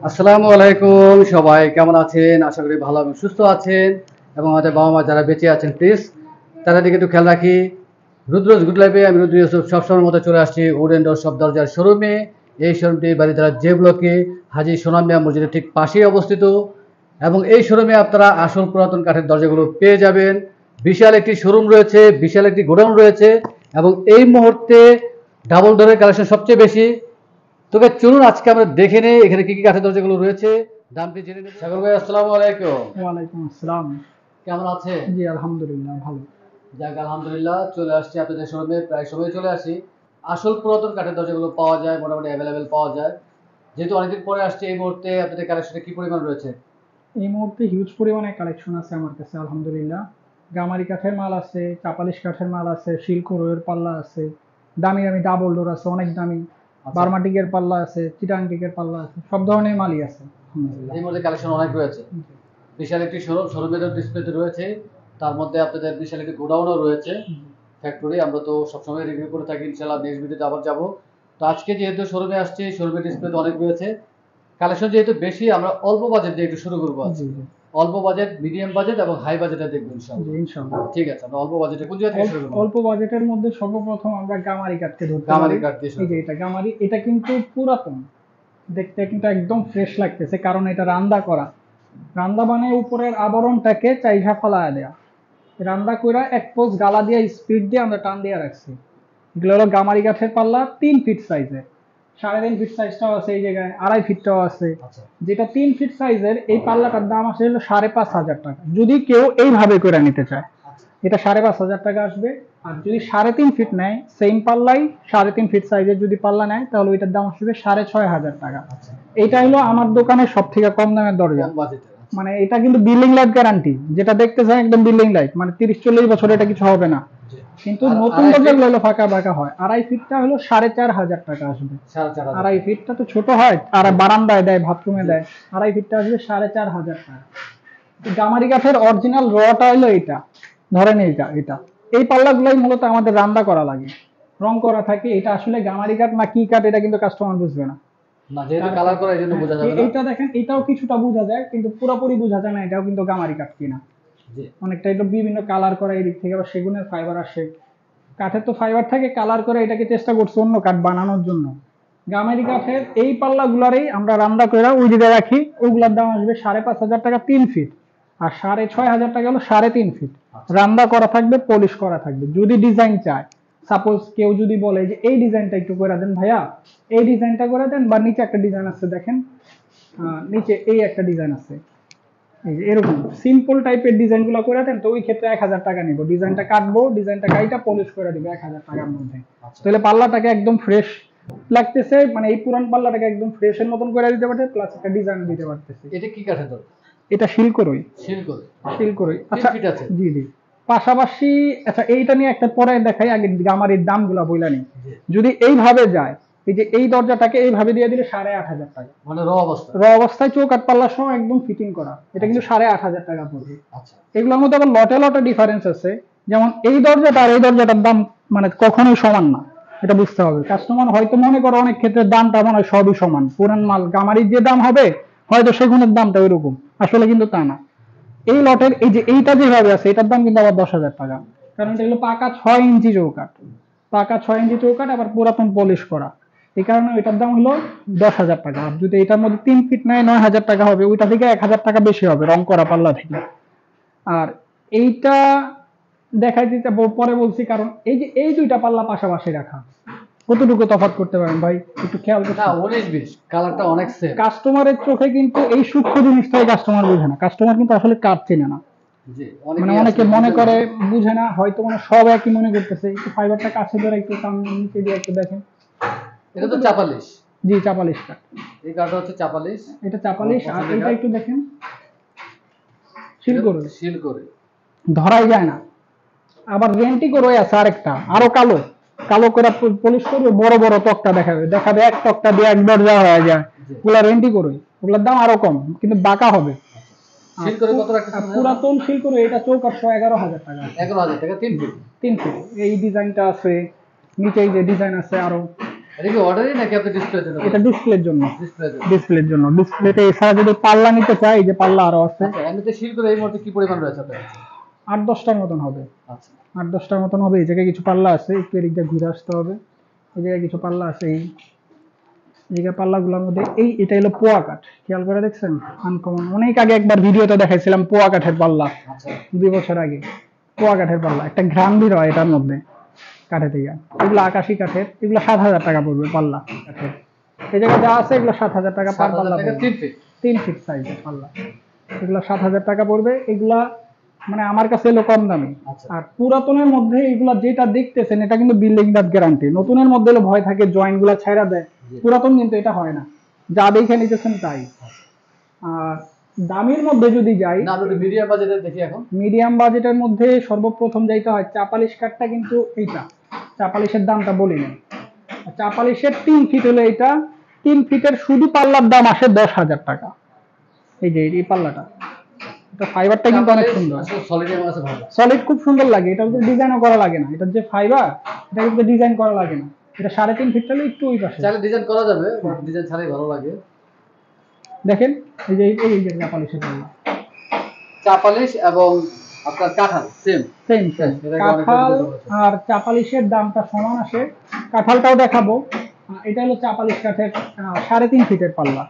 আসসালামু আলাইকুম, সবাই কেমন আছেন? আশা করি ভালো এবং সুস্থ আছেন। এবং আমাদের বাবা মা যারা বেঁচে আছেন প্লিজ তাদের দিকে একটু খেয়াল রাখি। রুদ্রজ গুড লাইফে আমি রুদ্র ইউসুফ সবসময়ের মতো চলে আসছি উডেন ডোর সব দরজার শোরুমে। এই শোরুমটি বাড়িধারা যে ব্লকে হাজী সোনাম মিয়া মসজিদের ঠিক পাশেই অবস্থিত। এবং এই শোরুমে আপনারা আসল পুরাতন কাঠের দরজাগুলো পেয়ে যাবেন। বিশাল একটি শোরুম রয়েছে, বিশাল একটি গোডাউন রয়েছে এবং এই মুহূর্তে ডাবল ডোরের কালেকশন সবচেয়ে বেশি। তবে চলুন আজকে আমরা দেখে নেই এখানে কি কি কাঠের দরজাগুলো রয়েছে, দামটি জেনে নেব। সাগর ভাই আসসালামু আলাইকুম। ওয়ালাইকুম আসসালাম। কেমন আছে? জি আলহামদুলিল্লাহ ভালো। যাক আলহামদুলিল্লাহ, চলে আসছি আপনাদের শোরুমে, প্রায় সময় চলে আসি। আসল পুরাতন কাঠের দরজাগুলো পাওয়া যায়, মোটামুটি অ্যাভেলেবেল পাওয়া যায়। যেহেতু অনেকদিন পরে আসছে, এই মুহূর্তে আপনাদের কালেকশনে কি পরিমাণ রয়েছে? এই মুহূর্তে হিউজ পরিমাণে কালেকশন আছে আমার কাছে আলহামদুলিল্লাহ। গামারি কাঠের মাল আছে, চাপালিশ কাঠের মাল আছে, শিলকোরের পাল্লা আছে, দামি দামি ডাবল ডোর আছে, অনেক দামি আচ্ছা, বার্মাটিকের পাল্লা আছে, চিটাংটিকের পাল্লা আছে, সব ধরনের মালই আছে আলহামদুলিল্লাহ। এই মুহূর্তে কালেকশন অনেক রয়েছে। বিশাল একটি শোরুম, শোরুমের ডিসপ্লেতে রয়েছে। তার মধ্যে আপনাদের বিশাল একটি গোডাউনও রয়েছে, ফ্যাক্টরি। আমরা তো সবসময় রিভিউ করে থাকি, ইনশাল্লাহ নেক্সট ভিডিওতে আবার যাবো। তো আজকে যেহেতু শোরুমে আসছি, শোরুমের ডিসপ্লেতে অনেক রয়েছে। কালেকশন যেহেতু বেশি, আমরা অল্প বাজেট দিয়ে একটু শুরু করবো জি আজকে। জি অল্প বাজেট, মিডিয়াম বাজেট এবং হাই বাজেটে দেখবো ইনশাল্লাহ। জি ইনশাআল্লাহ। ঠিক আছে, আমরা অল্প বাজেটে কোন জায়গা থেকে শুরু করবো? অল্প বাজেটের মধ্যে সর্বপ্রথম আমরা গামারি কাঠকে ধরতে গামারি পারি। কাঠ দিয়ে শুরু এই যে করবো। এটা গামারি, এটা কিন্তু পুরাতন, দেখতে কিন্তু একদম ফ্রেশ লাগতেছে, কারণ এটা রান্দা করা। রান্দা মানে উপরের আবরণটাকে চাইহা ফালায়া দেয়া, রান্দা কইরা এক পোস্ট গালা দিয়ে স্পিড দিয়ে আমরা টান দিয়ে রাখছি। এগুলো হলো গামারি কাঠের পাল্লা, 3 ফিট সাইজের। 3.5 ফিট সাইজটাও আছে এই জায়গায়, 2.5 ফিটটাও আছে। আচ্ছা যেটা 3 ফিট সাইজের এই পাল্লাটার দাম আসে হলো 5,500 টাকা, যদি কেউ এইভাবে করে নিতে চায়। আচ্ছা এটা 5,500 টাকা আসবে। আর যদি 3.5 ফিট নেয়, সেম পাল্লাই 3.5 ফিট সাইজের যদি পাল্লা নেয়, তাহলে ওইটার দাম আসবে 6,500 টাকা। আচ্ছা, এটা হলো আমার দোকানের সব থেকে কম দামের দরজা। কম বাজেটের। আচ্ছা মানে এটা কিন্তু বিল্ডিং লাইফ গ্যারান্টি, যেটা দেখতেছেন একদম বিল্ডিং লাইফ, মানে 30-40 বছর এটা কিছু হবে না। জি। কিন্তু আর নতুন আড়াই ফিট? দরজাগুলো হলো ফাঁকা ফাঁকা হয়। 2.5 ফিটটা হলো 4,500 টাকা আসবে। 4,500। 2.5 ফিটটা তো ছোট হয়, আর বারান্দায় দেয়, বাথরুমে জি। দেয়। 2.5 ফিটটা আসবে 4,500 টাকা। গামারি কাঠের অরিজিনাল রটা হলো এটা, ধরেন এইটা এটা এই পাল্লাগুলাই মূলত আমাদের রান্না করা লাগে, রং করা থাকে। এটা আসলে গামারি কাঠ না কি কাঠ এটা কিন্তু কাস্টমার বুঝবে না। না, যেহেতু কালার করা এই জন্য বোঝা যাবে না। এইটা দেখেন, এটাও কিছুটা বোঝা যায় কিন্তু পুরোপুরি বোঝা যায় না এটাও কিন্তু গামারি কাঠ কিনা। জি। অনেকটা এটা বিভিন্ন কালার করা, এই দিক থেকে আবার সেগুনের ফাইবার আসে। কাঠের তো ফাইবার থাকে, কালার করে এটাকে চেষ্টা করছে অন্য কাঠ বানানোর জন্য। গামারি কাঠের এই পাল্লাগুলারই আমরা রান্না করে ওই জায়গায় রাখি, ওগুলার দাম আসবে 5,500 টাকা 3 ফিট। আর 6,500 টাকা হলো 3.5 ফিট। আচ্ছা রান্না করা থাকবে, পলিশ করা থাকবে। যদি ডিজাইন চায়, সাপোজ কেউ যদি বলে যে এই ডিজাইনটা একটু করে দেন ভাইয়া, এই ডিজাইনটা করে দেন, বা নিচে একটা ডিজাইন আছে দেখেন, নিচে এই একটা ডিজাইন আছে, এই যে এরকম সিম্পল টাইপের ডিজাইন গুলো করে দেন, তো ওই ক্ষেত্রে 1,000 টাকা নিব। ডিজাইনটা কাটবো, ডিজাইনটা কাইটা পলিশ করে দিব 1,000 টাকার মধ্যে। আচ্ছা। তাহলে পাল্লাটাকে একদম ফ্রেশ লাগতেছে, মানে এই পুরান পাল্লাটাকে একদম ফ্রেশ এর মতন করে দিতে পারছে, প্লাস একটা ডিজাইন দিতে পারতেছে। এটা কি কাঠের দরজা? এটা শিলকরই। সিল করে। শিলকরই, 3 আচ্ছা। ফিট আছে। জি জি। পাশাপাশি আচ্ছা, এইটা নিয়ে একটা পরে দেখাই, আগে গামারির দামগুলা বইলা নেই। জি। যদি এইভাবে যায়, এই যে এই দরজাটাকে এইভাবে দিয়ে দিলে 8,500 টাকা। মানে র অবস্থা। অবস্থায় চৌকাঠ পাল্লা সহ একদম ফিটিং করা, এটা কিন্তু 8,500 টাকা পড়বে। আচ্ছা এগুলোর মধ্যে আবার লটে লটে ডিফারেন্স আছে। যেমন এই দরজাটা আর এই দরজাটার দাম মানে কখনোই সমান না, এটা বুঝতে হবে। কাস্টমার হয়তো মনে করে অনেক ক্ষেত্রে দামটা মনে হয় সবই সমান, পুরান মাল গামারির যে দাম হবে হয়তো সেগুনের দামটা ওইরকম, আসলে কিন্তু তা না। এই লটের এই যে এইটা যেভাবে আছে, এটার দাম কিন্তু আবার 10,000 টাকা, কারণ এটা হলো পাকা 6 ইঞ্চি চৌকাঠ। পাকা 6 ইঞ্চি চৌকাঠ, আবার পুরাতন পলিশ করা। এই কারণে এটার দাম হলো 10,000 টাকা। আর যদি এটার মধ্যে 3 ফিট নেয়, 9,000 টাকা হবে। ওইটা থেকে 1,000 টাকা বেশি হবে রং করা পাল্লা থেকে। আর এইটা দেখাই দিতে পরে বলছি, কারণ এই যে এই দুইটা পাল্লা পাশাপাশি রাখা, কতটুকু তফাৎ করতে পারেন ভাই, একটু খেয়াল না, করছেন? 19-20 কালারটা অনেক সেম। কাস্টমারের চোখে কিন্তু এই সূক্ষ্ম জিনিসটাই কাস্টমার বুঝে না, কাস্টমার কিন্তু আসলে কাঠ চেনে না। জি, মানে অনেকেই অনেকে আসলে মনে বুঝে না। করে বুঝে না, হয়তো মানে সব একই মনে করতেছে। একটু ফাইবারটা কাছে ধরে একটু সামনে নিচে দিয়ে একটু দেখেন। এটা তো চাপালিশ। জি, চাপালিশ কাঠ। এই কাঠটা হচ্ছে চাপালিশ। এটা আমার চাপালিশ। আর পছন্দের এটা কাঠ। একটু দেখেন, এটা শিলকরই, সিল করে। ধরাই যায় না। আবার রেন্টি করে আছে আরেকটা, আরো কালো কালো করে পলিশ করবে, বড় বড় তক্তা দেখাবে, দেখাবে এক তক্তা দিয়ে এক দরজা হয়ে যায়। জি। ওগুলা রেন্টি করে, ওগুলোর দাম আরো কম, কিন্তু বাঁকা হবে। আচ্ছা। সিল করে কত রাখতেছেন ভাইয়া? পুরাতন শিলকরই এটা চৌকাঠ 11,000 টাকা। 11,000 টাকা 3 ফিট। 3 ফিট। এই ডিজাইনটা আছে, নিচে এই যে ডিজাইন আছে আরো, এটা কি অর্ডারই নাকি আপনি ডিসপ্লের জন্য? এটা ডিসপ্লের জন্য, ডিসপ্লের জন্য। ডিসপ্লের জন্য। ডিসপ্লেতে এছাড়া যদি পাল্লা নিতে চাই, এই যে পাল্লা আরো আছে। আচ্ছা, এমনিতে শিল করে এই মুহূর্তে কি পরিমাণ রয়েছে আপনার কাছে? 8-10টার মতন হবে। আচ্ছা, 8-10টার মতন হবে। এই জায়গায় কিছু পাল্লা আছে, একটু এদিক দিয়ে ঘুরে আসতে হবে। এই জায়গায় কিছু পাল্লা আছে, এই জায়গায় পাল্লাগুলোর মধ্যে এটা হলো পোয়া কাঠ, খেয়াল করে দেখছেন? আনকমন। অনেক আগে একবার ভিডিওতে দেখাইছিলাম পোয়া কাঠের পাল্লা, আচ্ছা, 2 বছর আগে। পোয়া কাঠের পাল্লা, একটা ঘ্রাণ বের হয় এটার মধ্যে কাঠে থেকে। এগুলো আকাশি কাঠের, এগুলো 7,000 টাকা পড়বে পাল্লা কাঠের। এই জায়গায় যা আছে এগুলো 7,000 টাকা পার 7,000 পাল্লা টাকা পড়বে। 3 ফিট। 3 ফিট সাইজের পাল্লা, এগুলো 7,000 টাকা পড়বে। এগুলা মানে আমার কাছে এলো কম দামি। আচ্ছা, আর পুরাতনের মধ্যে এগুলা যেটা দেখতেছেন এটা কিন্তু বিল্ডিং দাঁত গ্যারান্টি। নতুনের মধ্যে হলো ভয় থাকে জয়েন্ট গুলা ছাইড়া দেয়, জি। পুরাতন কিন্তু এটা হয় না, যা দেখে নিতেছেন তাই। আর দামের মধ্যে যদি যাই, না আমরা মিডিয়াম বাজেটে দেখি এখন। মিডিয়াম বাজেটের মধ্যে সর্বপ্রথম যাইতে হয় চাপালিশ কাঠটা, কিন্তু এইটা চাপালিশের দামটা বলি না। চাপালিশের 3 ফিট হলো এটা, 3 ফিটের শুধু পাল্লার দাম আসে 10,000 টাকা। এই যে এই পাল্লাটা, এটা ফাইবারটা কিন্তু অনেক সুন্দর, আসলে সলিড আমার কাছে ভালো। সলিড খুব সুন্দর লাগে। এটা কিন্তু ডিজাইনও করা লাগে না, এটা যে ফাইবার এটা কিন্তু ডিজাইন করা লাগে না। এটা 3.5 ফিট হলে একটু ওই পাশে চাইলে ডিজাইন করা যাবে, বাট ডিজাইন ছাড়াই ভালো লাগে। দেখেন। এই যে এই যে চাপালিশের পাল্লা, চাপালিশ এবং আপনার কাঁঠাল সেম। Same same. কাঁঠাল আর চাপালিশের দামটা সমান আসে। কাঁঠালটাও দেখাবো। এটা হলো চাপালিশ কাঠের 3.5 ফিটের পাল্লা।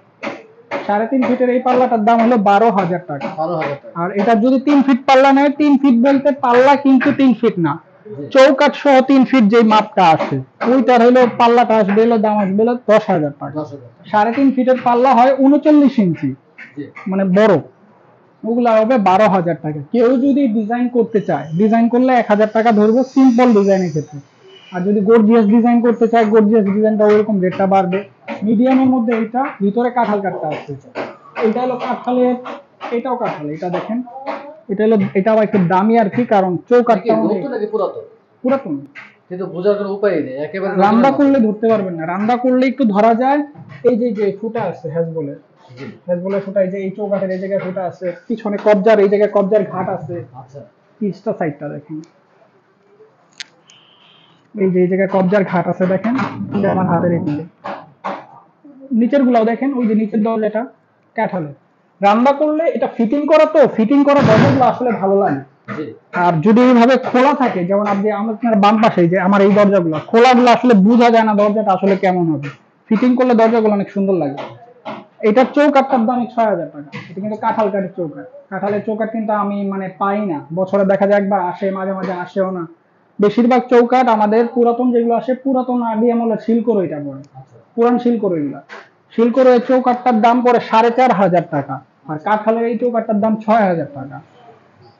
3.5 ফিটের এই পাল্লাটার দাম হলো 12,000 টাকা। 12,000 টাকা। আর এটা যদি 3 ফিট পাল্লা নেয়, 3 ফিট বলতে পাল্লা কিন্তু 3 ফিট না, চৌকাঠ সহ 3 ফিট যে মাপটা আছে ওইটার হলো পাল্লাটা আসবে, হলো দাম আসবে হলো 10,000 টাকা। 10,000 টাকা। 3.5 ফিটের পাল্লা হয় 39 ইঞ্চি, জি। মানে বড়, ওগুলা হবে 12,000 টাকা। কেউ যদি ডিজাইন করতে চায়, ডিজাইন করলে 1,000 টাকা ধরবো সিম্পল ডিজাইনের ক্ষেত্রে। আর যদি গর্জিয়াস ডিজাইন করতে চায়, গর্জিয়াস ডিজাইনটা ওইরকম রেটটা বাড়বে। মিডিয়ামের মধ্যে এইটা, ভিতরে কাঁঠাল কাঠটা আসছে। এটা হলো কাঁঠালের, এটাও কাঁঠাল, এটা দেখেন। এটা হলো, এটা আবার একটু দামি আর কি, কারণ চৌকাঠটা অনেক নতুন নাকি পুরাতন? পুরাতন। কিন্তু বোঝার কোনো উপায় নেই, একেবারে রান্না করলে ধরতে পারবেন না, রান্না করলে একটু ধরা যায়। এই যে যে ফুটা আছে হ্যাজবলের, হ্যাজবলের ফুটা, এই যে এই চৌকাঠের এই জায়গায় ফুটা আছে, পিছনে কবজার এই জায়গায় কবজার ঘাট আছে। আচ্ছা, পিছটা সাইডটা দেখেন, এই যে এই জায়গায় কবজার ঘাট আছে দেখেন, এটা আমার হাতের এদিকে। নিচের গুলাও দেখেন, ওই যে নিচের দরজাটা কাঁঠালের। রান্না করলে এটা ফিটিং করা, তো ফিটিং করা দরজাগুলো আসলে ভালো লাগে। জি। আর যদি এইভাবে খোলা থাকে, যেমন আপনি আমার বাম পাশে যে আমার এই দরজাগুলো খোলাগুলো আসলে বোঝা যায় না দরজাটা আসলে কেমন হবে। ফিটিং করলে দরজাগুলো অনেক সুন্দর লাগে। এটার চৌকাঠটার দাম 6,000 টাকা। এটা কিন্তু কাঁঠাল কাঠের চৌকাঠ। কাঁঠালের চৌকাঠ কিন্তু আমি মানে পাই না, বছরে দেখা যায় একবার আসে, মাঝে মাঝে আসেও না। বেশিরভাগ চৌকাঠ আমাদের পুরাতন যেগুলো আসে, পুরাতন আদি আমলের শিলকোর, এটা পড়ে আচ্ছা, পুরান শিলকোর। এগুলা শিলকোর এই চৌকাঠটার দাম পড়ে 4,500 টাকা। আর কাঁঠালের এই চৌকাঠটার দাম 6,000 টাকা।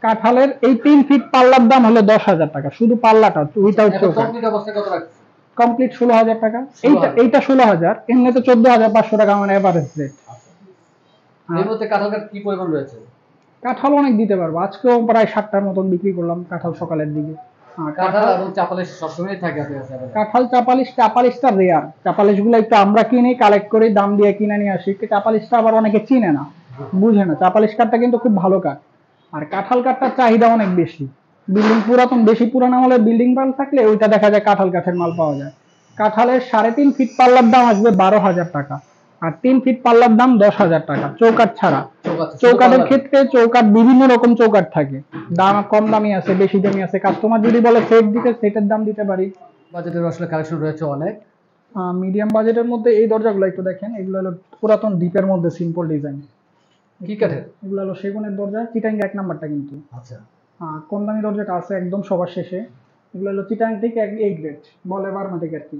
কাঁঠালের এই 3 ফিট পাল্লার দাম হলো 10,000 টাকা, শুধু পাল্লাটা উইথাউট এখন চৌকাঠ। কমপ্লিট অবস্থায় কত রাখছে? কমপ্লিট 16,000 টাকা। 16,000 এইটা 16,000, এমনিতে 14,500 টাকা আমার এভারেজ রেট। আচ্ছা, এর মধ্যে কাঁঠাল কাঠ কি পরিমাণ রয়েছে? কাঁঠাল অনেক দিতে পারবো, আজকেও প্রায় 7টার মতন বিক্রি করলাম কাঁঠাল সকালের দিকে। কাঁঠাল এবং চাপালিশ সবসময় থাকে আপনার কাছে available? কাঁঠাল চাপালিশটা রেয়ার। চাপালিশ গুলো একটু আমরা কিনি, কালেক্ট করে দাম দিয়ে কিনে নিয়ে আসি। চাপালিশটা আবার অনেকে চিনে না, বুঝে না। চাপালিশ কাঠটা কিন্তু খুব ভালো কাঠ। আর কাঁঠাল কাঠটার চাহিদা অনেক বেশি। বিল্ডিং পুরাতন, বেশি পুরানো আমলের বিল্ডিং মাল থাকলে ওইটা দেখা যায় কাঁঠাল কাঠের মাল পাওয়া যায়। কাঁঠালের 3.5 ফিট পাল্লার দাম আসবে 12,000 টাকা। আর 3 ফিট পাল্লার দাম 10,000 টাকা, চৌকাঠ ছাড়া। চৌকাঠের ক্ষেত্রে চৌকাঠ বিভিন্ন রকম চৌকাঠ থাকে, দাম কম দামি আছে, বেশি দামি আছে। কাস্টমার যদি বলে সেট দিতে, সেটের দাম দিতে পারি। বাজেটের আসলে কালেকশন রয়েছে অনেক। মিডিয়াম বাজেটের মধ্যে এই দরজাগুলো একটু দেখেন, এগুলো হলো পুরাতন দ্বীপের মধ্যে সিম্পল ডিজাইন। কি কাঠের? এগুলো হলো সেগুনের দরজা, চিটাং 1 নাম্বারটা কিন্তু। আচ্ছা, কম দামি দরজাটা আছে একদম সবার শেষে। এগুলো হলো চিটাং থেকে A গ্রেড, বলে বার্মা থেকে আর কি।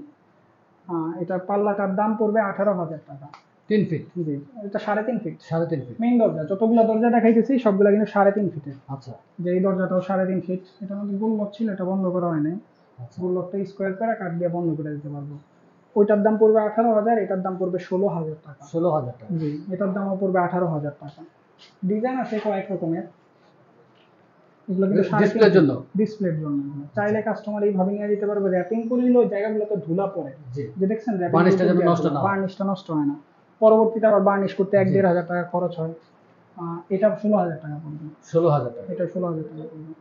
এটা পাল্লাটার দাম পড়বে 18,000 টাকা। 3 ফিট? জি, এটা 3.5 ফিট। 3.5 ফিট। মেইন দরজা, যতগুলো দরজা দেখাইতেছি সবগুলো কিন্তু 3.5 ফিটের। আচ্ছা, যে এই দরজাটাও 3.5 ফিট। এটার মধ্যে গোল লক ছিল, এটা বন্ধ করা হয় নাই। আচ্ছা, গোল লকটা স্কোয়ার করে কাঠ দিয়ে বন্ধ করে দিতে পারবো। ওইটার দাম পড়বে 18,000, এটার দাম পড়বে 16,000 টাকা। 16,000 টাকা। জি, এটার দামও পড়বে 18,000 টাকা। ডিজাইন আছে কয়েক রকমের। এগুলো কিন্তু ডিসপ্লের জন্য? ডিসপ্লের জন্য। চাইলে কাস্টমার এইভাবে নিয়ে যেতে পারবে, র্যাপিং করে নিলে ওই জায়গাগুলোতে ধুলা পড়ে। জি। যে দেখছেন বার্নিশটা যেন নষ্ট না হয়। বার্নিশটা নষ্ট হয় না। পরবর্তীতে আবার বার্নিশ করতে 1,500 টাকা খরচ হয়। এটা 16,000 টাকা পড়বে। 16,000 টাকা। এটা 16,000 টাকা পড়বে।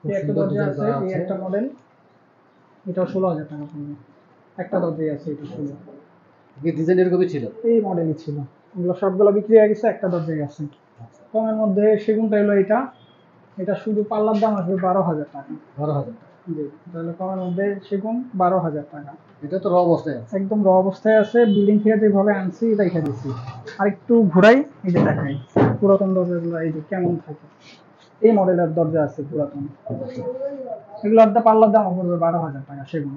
খুব এই একটা সুন্দর দরজা ডিজাইন আছে, করা এই আছে। একটা মডেল, এটাও 16,000 টাকা পড়বে। একটা দরজাই আছে, এটা শুধু কি ডিজাইন এরকমই ছিল? এই মডেলই ছিল, এগুলো সবগুলো বিক্রি হয়ে গেছে, একটা দরজাই আছে। কমের মধ্যে সেগুনটা হলো এটা, এটা শুধু পাল্লার দাম আসবে 12,000 টাকা। 12,000। জি, তাহলে কমের মধ্যে সেগুন 12,000 টাকা। এটা তো র অবস্থায় আছে। একদম র অবস্থায় আছে, বিল্ডিং থেকে যেভাবে আনছি রেখে দিছি। আর একটু ঘুরাই, এই যে দেখাই পুরাতন দরজাগুলো এই যে কেমন থাকে। এই মডেলের দরজা আছে পুরাতন, এগুলোর পাল্লার দাম পড়বে 12,000 টাকা সেগুন।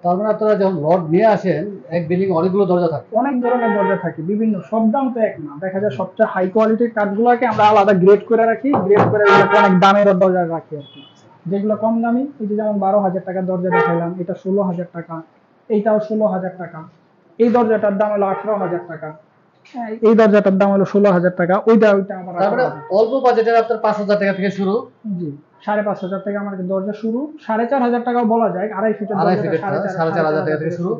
তার মানে আপনারা যখন রড নিয়ে আসেন, এক বিল্ডিং অনেকগুলো দরজা থাকে। অনেক ধরনের দরজা থাকে, বিভিন্ন, সব দাম তো এক না। দেখা যায় সবচেয়ে হাই কোয়ালিটির কাঠগুলোকে আমরা আলাদা গ্রেড করে রাখি, গ্রেড করে এগুলোকে অনেক দামের দরজা রাখি আর কি। যেগুলো কম দামি, এই যে যেমন 12,000 টাকার দরজা দেখাইলাম, এটা 16,000 টাকা, এইটাও 16,000 টাকা। এই দরজাটার দাম হলো 18,000 টাকা, হ্যাঁ, এই দরজাটার দাম হলো 16,000 টাকা, ওইটা আবার তারপরে 18,000। অল্প বাজেটের আপনার 5,000 টাকা থেকে শুরু। জি, 5,500 থেকে আমার দরজা শুরু, 4,500 টাকাও বলা যায়, 2.5 ফিটের 2.5 দরজাটা ফিটের 4,500 টাকা থেকে শুরু। শুরু।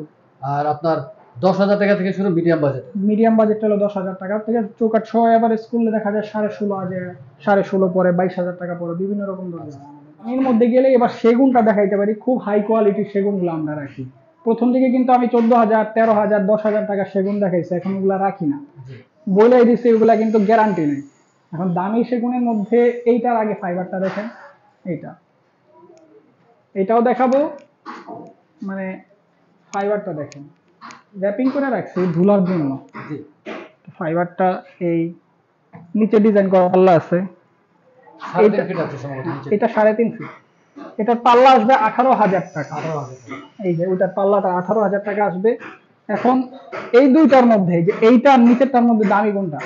আর আপনার 10,000 টাকা থেকে শুরু মিডিয়াম বাজেট। মিডিয়াম বাজেটটা হলো 10,000 টাকা থেকে, চৌকাঠ সহ এবার স্কুলে দেখা যায় 16,500, 16,500 পরে 22,000 টাকা পরে, বিভিন্ন রকম দরজা। এর মধ্যে গেলে এবার সেগুনটা দেখাইতে পারি, খুব হাই কোয়ালিটির সেগুনগুলো আমরা রাখি। প্রথম দিকে কিন্তু আমি 14,000, 13,000, 10,000 টাকা সেগুন দেখাইছি, এখন ওগুলা রাখি না, বলে দিচ্ছি ওগুলা কিন্তু গ্যারান্টি নেই। এখন দামি সেগুনের মধ্যে এইটার আগে ফাইবারটা দেখেন, এইটা, এটাও দেখাবো, মানে ফাইবারটা দেখেন, র্যাপিং করে রাখছি ধুলার জন্য। জি। ফাইবারটা এই নিচে ডিজাইন করা পাল্লা আছে, 3.5 ফিট আছে সম্ভবত নিচে। এটা 3.5 ফিট, এটার পাল্লা আসবে 18,000 টাকা। 18,000। এই যে ওইটার পাল্লাটা 18,000 টাকা আসবে। এখন এই দুইটার মধ্যে, যে এইটা আর নিচেরটার মধ্যে দামি কোনটা?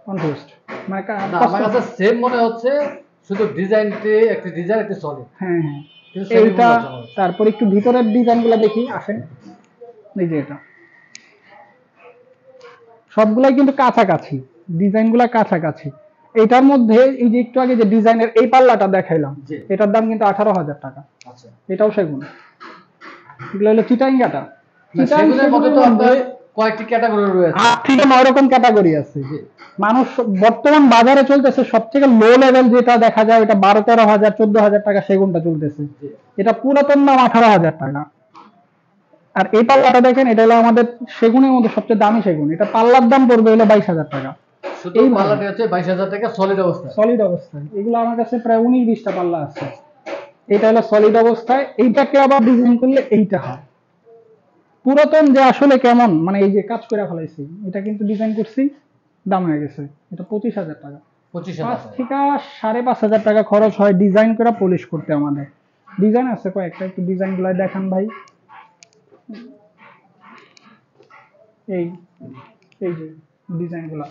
কনফিউজড, মানে না, আমার কাছে সেম মনে হচ্ছে, শুধু ডিজাইনটি একটি ডিজাইন একটি সলিড। হ্যাঁ হ্যাঁ, কিন্তু same ই মনে এইটা। হচ্ছে আমার কাছে। তারপর একটু ভিতরের ডিজাইনগুলো দেখি, আসেন। এই যে এটা সবগুলাই কিন্তু কাছাকাছি, ডিজাইনগুলো কাছাকাছি। এটার মধ্যে এই যে একটু আগে যে ডিজাইনের এই পাল্লাটা দেখাইলাম, জি। এটার দাম কিন্তু 18,000 টাকা। আচ্ছা। এটাও সেগুন, এগুলো হলো চিটাঙ্গাটা। না, সেগুনের মধ্যে তো আপনার কয়েকটি ক্যাটাগরি রয়েছে। 8 থেকে 9 রকম ক্যাটাগরি আছে। জি। মানুষ বর্তমান বাজারে চলতেছে সব থেকে লো লেভেল যেটা দেখা যায়, এটা 12-13,000, 14,000 টাকা সেগুনটা চলতেছে। জি। এটা পুরাতন দাম 18,000 টাকা। আর এই পাল্লাটা দেখেন, এটা হলো আমাদের সেগুনের মধ্যে সবচেয়ে দামি সেগুন, এটা পাল্লার দাম পড়বে হলো 22,000 টাকা। শুধু এই পাল্লাটি হচ্ছে 22,000 টাকা সলিড অবস্থা। সলিড অবস্থায়, এগুলো আমার কাছে প্রায় 19-20টা পাল্লা আছে। এটা হলো সলিড অবস্থায়, এইটাকে আবার ডিজাইন করলে এইটা হয় পুরাতন, যে আসলে কেমন, মানে এই যে কাজ করে ফেলাইছি, এটা কিন্তু ডিজাইন করছি, দাম হয়ে গেছে এটা 25,000 টাকা। 25,000 5 টাকা। থেকে 5,500 টাকা খরচ হয় ডিজাইন করে পলিশ করতে। আমাদের ডিজাইন আছে কয়েকটা, একটু ডিজাইন গুলো দেখান ভাই। এই এই যে ডিজাইন গুলা,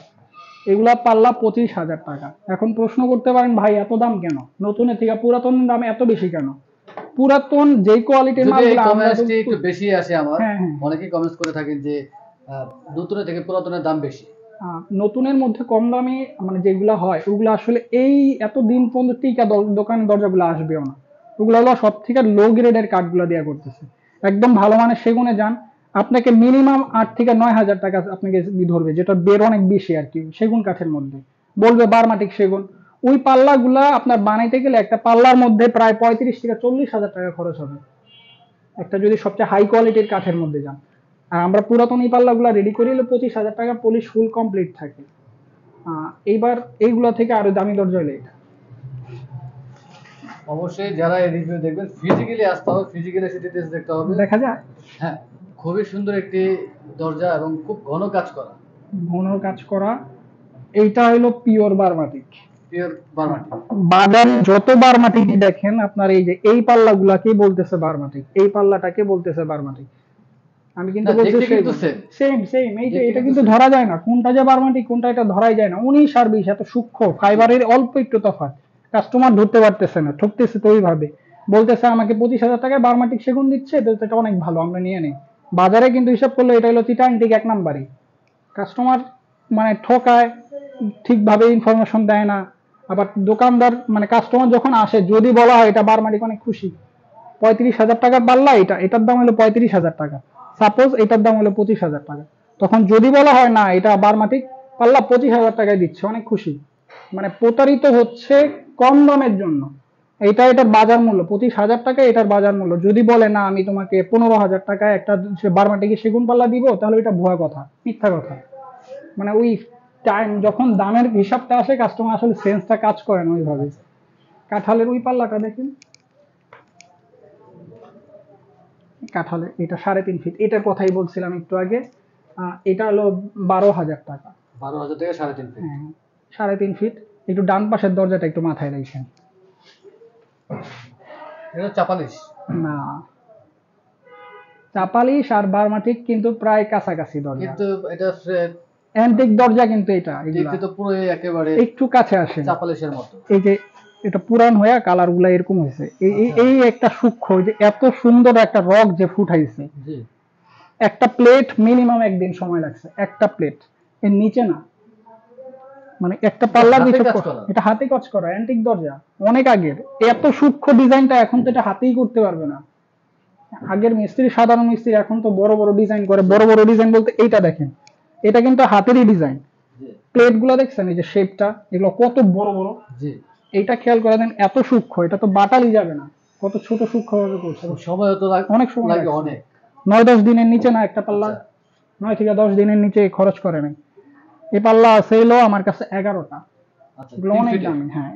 এগুলা পাল্লা 25,000 টাকা। এখন প্রশ্ন করতে পারেন, ভাই এত দাম কেন, নতুনের থেকে পুরাতনের দাম এত বেশি কেন? পুরাতন যেই কোয়ালিটির যদি এই মালগুলো আমরা কমেন্টসটি একটু বেশি আসে আমার, হ্যাঁ হ্যাঁ, অনেকেই কমেন্টস করে থাকেন যে নতুনের থেকে পুরাতনের দাম বেশি। নতুনের মধ্যে কম দামি মানে যেগুলো হয়, ওগুলো আসলে এই এত দিন পর্যন্ত টিকা দোকানের দরজাগুলো আসবেও না। ওগুলো হলো সব থেকে লো গ্রেডের কাঠগুলো দেওয়া করতেছে। একদম ভালো মানের সেগুনে যান, আপনাকে মিনিমাম 8 থেকে 9,000 টাকা আপনাকে ধরবে, যেটা বের অনেক বেশি আর কি সেগুন কাঠের মধ্যে, বলবে বারমাটিক সেগুন। ওই পাল্লাগুলা আপনার বানাইতে গেলে একটা পাল্লার মধ্যে প্রায় 35 থেকে 40,000 টাকা খরচ হবে, একটা যদি সবচেয়ে হাই কোয়ালিটির কাঠের মধ্যে যান। আর আমরা পুরাতন এই পাল্লাগুলা রেডি করি হলে 25,000 টাকা, পলিশ ফুল কমপ্লিট থাকে। এইবার এইগুলা থেকে আরো দামি দরজা হলে এটা। অবশ্যই যারা এই রিভিউ দেখবেন, ফিজিক্যালি আসতে হবে, ফিজিক্যালি এসে ডিটেইলস দেখতে হবে। দেখা যায় হ্যাঁ, খুবই সুন্দর একটি দরজা এবং খুব ঘন কাজ করা। ঘন কাজ করা, এইটা হলো পিওর বারমাটিক। পিওর বার্মাটি। বাজারে যত বারমাটিক দেখেন আপনার, এই যে এই পাল্লাগুলাকে বলতেছে বারমাটিক, এই পাল্লাটাকে বলতেছে বারমাটিক। আমি কিন্তু না, বলছি দেখতে কিন্তু same। সেম সেম, এই যে দেখতে এটা কিন্তু কিন্তু same। ধরা যায় না কোনটা যে বারমাটিক কোনটা, এটা ধরাই যায় না। 19 আর 20 এত সূক্ষ্ম, ফাইবারের অল্প একটু তফাৎ, কাস্টমার ধরতে পারতেছে না, ঠকতেছে তো ওইভাবে। বলতেছে আমাকে 25,000 টাকায় বারমাটিক সেগুন দিচ্ছে, তো এটা অনেক ভালো, আমরা নিয়ে নেই। বাজারে কিন্তু হিসাব করলে এটা হলো চিটাং ঠিক 1 নাম্বারই। কাস্টমার মানে ঠকায়, ঠিকভাবে ইনফরমেশন দেয় না। আবার দোকানদার মানে কাস্টমার যখন আসে, যদি বলা হয় এটা বারমাটিক, অনেক খুশি। 35,000 টাকার পাল্লা, এটার দাম হলো 35,000 টাকা, সাপোজ এটার দাম হলো 25,000 টাকা। তখন যদি বলা হয় না এটা বারমাটিক পাল্লা 25,000 টাকায় দিচ্ছে, অনেক খুশি। মানে প্রতারিত হচ্ছে কম দামের জন্য। এটা এটার বাজার মূল্য 25,000 টাকা, এটার বাজার মূল্য। যদি বলে না আমি তোমাকে 15,000 টাকায় একটা বার্মাটিকে সেগুন পাল্লা দিব, তাহলে এটা ভুয়া কথা, মিথ্যা কথা। মানে ওই টাইম যখন দামের হিসাবটা আসে, কাস্টমার আসলে সেন্সটা কাজ করে না ওইভাবে। কাঁঠালের ওই পাল্লাটা দেখেন, কাঁঠালের এটা 3.5 ফিট, এটার কথাই বলছিলাম একটু আগে। এটা হলো 12,000 টাকা। 12,000 টাকা 3.5 ফিট। হ্যাঁ, 3.5 ফিট। একটু ডান পাশের দরজাটা একটু মাথায় রাখেন। এটা চাপালিশ না, চাপালিশ আর বার্মাটিক কিন্তু প্রায় কাছাকাছি দরজা, কিন্তু এটা অ্যান্টিক দরজা কিন্তু এটা, এগুলা দেখতে তো পুরো একেবারে একটু কাছে আসে। চাপালিশের মতো। এই যে এটা পুরান হয়ে কালার গুলা এরকম হয়েছে, এই একটা সূক্ষ্ম, যে এত সুন্দর একটা রক যে ফুটাইছে। জি, একটা প্লেট মিনিমাম একদিন সময় লাগছে, একটা প্লেট, এর নিচে না। মানে একটা পাল্লা হাতে দিয়ে কাজ করা। এটা হাতে কাজ করা অ্যান্টিক দরজা, অনেক আগের। এত সূক্ষ্ম ডিজাইনটা এখন তো এটা হাতেই করতে পারবে না। আগের মিস্ত্রি, সাধারণ মিস্ত্রি, এখন তো বড় বড় ডিজাইন করে। বড় বড় ডিজাইন বলতে এইটা দেখেন, এটা কিন্তু হাতেরই ডিজাইন। জি, প্লেট গুলো দেখছেন, এই যে শেপটা, এগুলো কত বড় বড়। জি। এইটা খেয়াল করে দেন, এত সূক্ষ্ম, এটা তো বাটালি যাবে না, কত ছোট সূক্ষ্ম ভাবে করছে। এবং সময় তো অনেক সময় লাগে, লাগছে। অনেক। 9-10 দিনের নিচে না একটা পাল্লা, আচ্ছা। 9 থেকে 10 দিনের নিচে খরচ করে নাই। এই পাল্লা আছে হলো আমার কাছে 11টা। আচ্ছা, এগুলো 3 অনেক ফিটে। দামি। হ্যাঁ,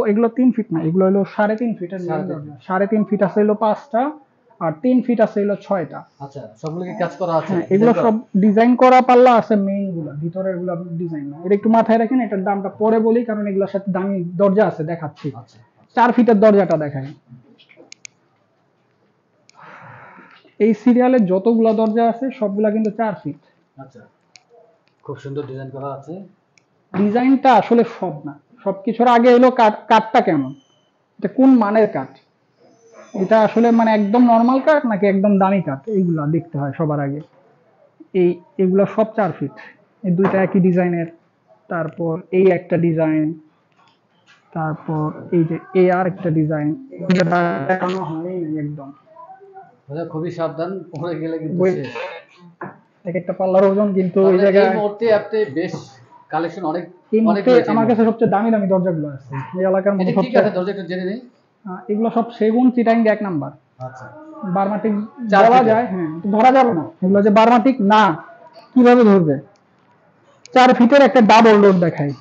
এগুলো 3 ফিট না, এগুলো হলো 3.5 ফিটের। 3.5 ফিট আছে হলো 5টা, আর 3 ফিট আছে হলো 6টা। আচ্ছা, সবগুলো কি কাজ করা আছে? হ্যাঁ, এগুলো সব ডিজাইন করা পাল্লা আছে, মেইন গুলা, ভিতরের গুলা ডিজাইন না। এটা একটু মাথায় রাখেন, এটার দামটা পরে বলি, কারণ এগুলোর সাথে দামি দরজা আছে, দেখাচ্ছি। আচ্ছা, 4 ফিটের দরজাটা দেখাই। এই সিরিয়ালের যতগুলা দরজা আছে সবগুলা কিন্তু 4 ফিট। আচ্ছা, খুব সুন্দর ডিজাইন করা আছে। ডিজাইনটা আসলে সব না, সবকিছুর আগে হলো কাঠটা কেমন, এটা কোন মানের কাঠ, এটা আসলে মানে একদম নর্মাল কাঠ নাকি একদম দামি কাঠ, এইগুলা দেখতে হয় সবার আগে। এগুলো সব 4 ফিট। এই দুইটা একই ডিজাইনের। তারপর এই একটা ডিজাইন, তারপর এই যে এই আর একটা ডিজাইন, দেখানো হয়নি একদম। মানে খুবই সাবধান, পড়ে গেলে কিন্তু বই- শেষ। এক একটা পাল্লার ওজন কিন্তু ওই তাহলে এই জায়গায়। মুহূর্তে আপনি বেশ কালেকশন অনেক এই অনেক মুহূর্তে রয়েছে এই আমার কাছে মুহূর্তে। সবচেয়ে দামি দামি দরজাগুলো আছে এই এলাকার এটা মধ্যে কি সবচেয়ে। কাঠের দরজা একটু জেনে নেই। এগুলো সব সেগুন, চিটাং 1 নাম্বার। আচ্ছা, বার্মাটিক 4 বলা ফিটের। যায়, হ্যাঁ, ধরা যাবে না এগুলো যে বার্মাটিক না, কিভাবে ধরবে। 4 ফিটের একটা ডাবল ডোর দেখাই।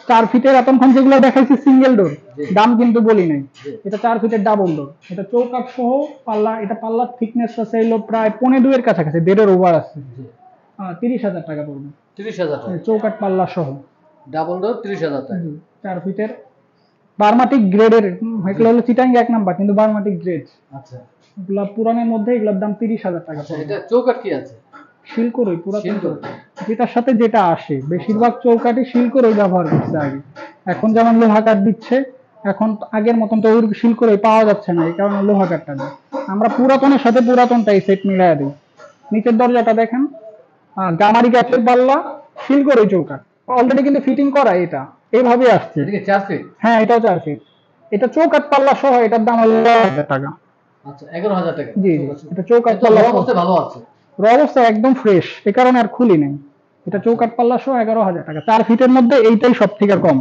4 ফিটের এতক্ষণ যেগুলো দেখাইছি সিঙ্গেল ডোর, জি। দাম কিন্তু বলি নাই। জি, এটা 4 ফিটের ডাবল ডোর, এটা চৌকাঠ সহ পাল্লা। এটা পাল্লার থিকনেস আছে হলো প্রায় 1.5 এর কাছাকাছি, 1.5 ওভার আছে। জি। 30,000 টাকা পড়বে 30,000 টাকা। চৌকাঠ পাল্লা সহ। ডাবল ডোর 30,000 টাকা। 4 ফিটের বার্মাটিক গ্রেডের, এগুলো হলো চিটাং 1 নাম্বার কিন্তু বার্মাটিক গ্রেড। আচ্ছা, এগুলা পুরানের মধ্যে, এগুলোর দাম 30,000 টাকা আচ্ছা। পড়বে। এটা চৌকাঠ কি আছে? শিলকরই, পুরাতন শিলকড়ই। যেটার সাথে যেটা আসে, বেশিরভাগ চৌকাঠই শিলকরই ব্যবহার করছে আগে। এখন যেমন লোহা কাঠ দিচ্ছে, এখন আগের মতন তো ওই শিলকরই পাওয়া যাচ্ছে না, এই কারণে লোহা কাঠটা দেয়। আমরা পুরাতনের সাথে পুরাতনটাই সেট মিলাই দিই। নিচের দরজাটা দেখেন, গামারি কাঠের পাল্লা, শিলকরই চৌকাঠ, অলরেডি কিন্তু ফিটিং করা, এটা এইভাবে আসছে। এটা কি 4 ফিট? হ্যাঁ, এটাও 4 ফিট। এটা চৌকাঠ পাল্লা সহ, এটার দাম হলো 11,000 টাকা। আচ্ছা, 11,000 টাকা। জি, এটা চৌকাঠ এটা পাল্লা ভালো সহ। অবস্থায় ভালো আছে। অবস্থা একদম ফ্রেশ, এ কারণে আর খুলি নাই। এটা চৌকাঠ পাল্লা সহ 11,000 টাকা। 4 ফিটের মধ্যে এইটাই সব থেকে কম।